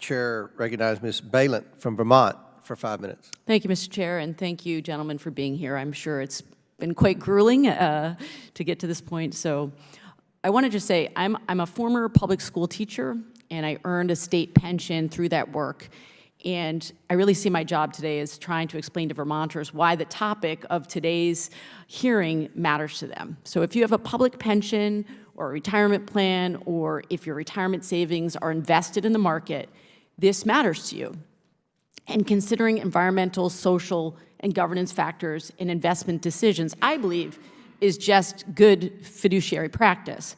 Chair recognizes Ms. Balint from Vermont for 5 minutes. Thank you, Mr. Chair, and thank you, gentlemen, for being here. I'm sure it's been quite grueling to get to this point. So I want to just say I'm a former public school teacher, and I earned a state pension through that work. And I really see my job today as trying to explain to Vermonters why the topic of today's hearing matters to them. So if you have a public pension or a retirement plan, or if your retirement savings are invested in the market, this matters to you. And considering environmental, social, and governance factors in investment decisions, I believe, is just good fiduciary practice.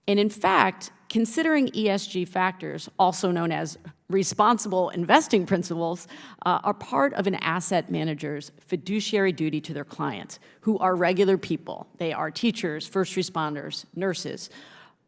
And in fact, considering ESG factors, also known as responsible investing principles, are part of an asset manager's fiduciary duty to their clients, who are regular people. They are teachers, first responders, nurses.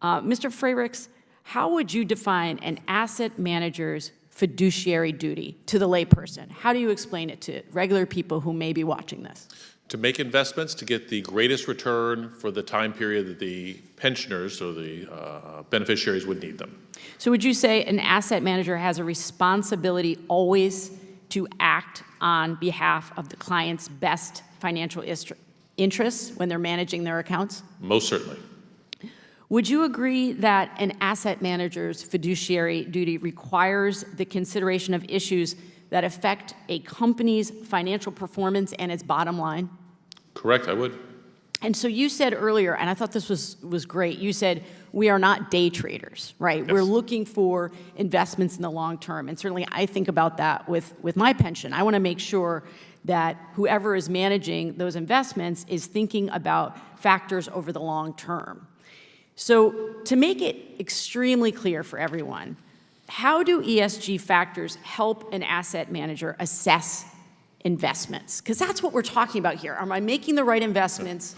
Mr. Freyricks, how would you define an asset manager's fiduciary duty to the layperson? How do you explain it to regular people who may be watching this? To make investments to get the greatest return for the time period that the pensioners or the beneficiaries would need them. So would you say an asset manager has a responsibility always to act on behalf of the client's best financial interests when they're managing their accounts? Most certainly. Would you agree that an asset manager's fiduciary duty requires the consideration of issues that affect a company's financial performance and its bottom line? Correct, I would. And so you said earlier, and I thought this was great, you said we are not day traders, right? Yes. We're looking for investments in the long term. And certainly I think about that with my pension. I want to make sure that whoever is managing those investments is thinking about factors over the long term. So to make it extremely clear for everyone, how do ESG factors help an asset manager assess investments? Because that's what we're talking about here. Am I making the right investments?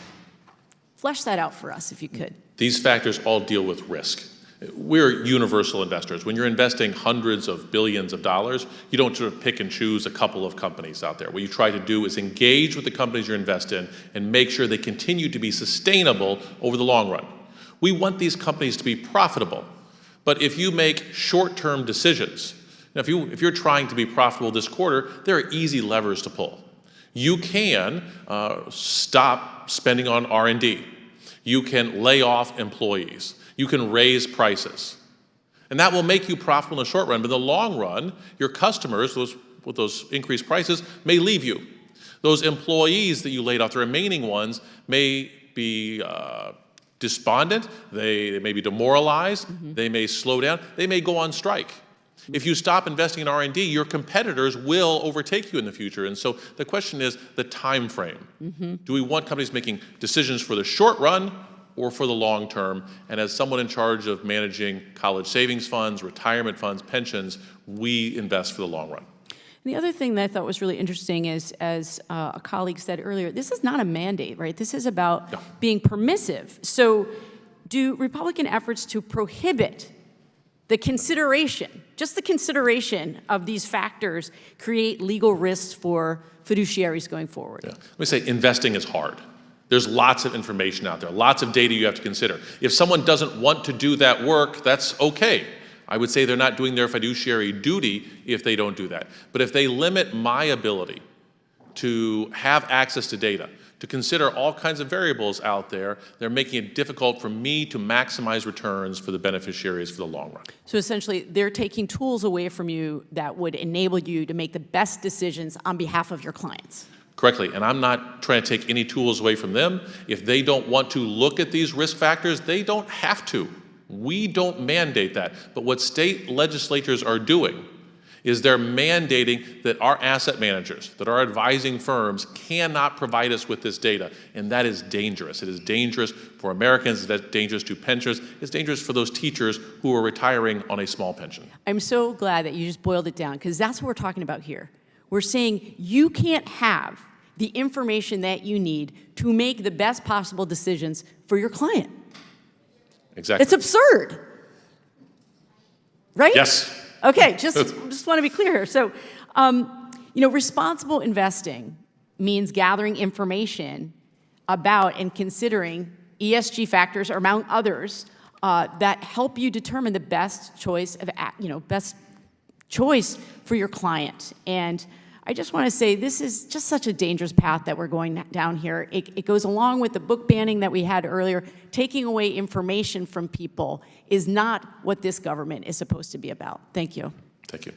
Flesh that out for us, if you could. These factors all deal with risk. We're universal investors. When you're investing hundreds of billions of dollars, you don't sort of pick and choose a couple of companies out there. What you try to do is engage with the companies you invest in and make sure they continue to be sustainable over the long run. We want these companies to be profitable. But if you make short-term decisions, if you're trying to be profitable this quarter, there are easy levers to pull. You can stop spending on R&D. You can lay off employees. You can raise prices. And that will make you profitable in the short run, but in the long run, your customers, with those increased prices, may leave you. Those employees that you laid off, the remaining ones, may be despondent, they may be demoralized, they may slow down, they may go on strike. If you stop investing in R&D, your competitors will overtake you in the future. And so the question is the time frame. Do we want companies making decisions for the short run or for the long term? And as someone in charge of managing college savings funds, retirement funds, pensions, we invest for the long run. The other thing that I thought was really interesting is, as a colleague said earlier, this is not a mandate, right? This is about being permissive. So do Republican efforts to prohibit the consideration, just the consideration of these factors, create legal risks for fiduciaries going forward? Yeah. Let me say, investing is hard. There's lots of information out there, lots of data you have to consider. If someone doesn't want to do that work, that's okay. I would say they're not doing their fiduciary duty if they don't do that. But if they limit my ability to have access to data, to consider all kinds of variables out there, they're making it difficult for me to maximize returns for the beneficiaries for the long run. So essentially, they're taking tools away from you that would enable you to make the best decisions on behalf of your clients. Correctly, and I'm not trying to take any tools away from them. If they don't want to look at these risk factors, they don't have to. We don't mandate that. But what state legislatures are doing is they're mandating that our asset managers, that our advising firms cannot provide us with this data. And that is dangerous. It is dangerous for Americans. It's dangerous to pensioners. It's dangerous for those teachers who are retiring on a small pension. I'm so glad that you just boiled it down, because that's what we're talking about here. We're saying you can't have the information that you need to make the best possible decisions for your client. Exactly. It's absurd, right? Yes. Okay, just want to be clear here. So, responsible investing means gathering information about and considering ESG factors, or among others, that help you determine the best choice of, best choice for your client. And I just want to say this is just such a dangerous path that we're going down here. It goes along with the book banning that we had earlier. Taking away information from people is not what this government is supposed to be about. Thank you. Thank you.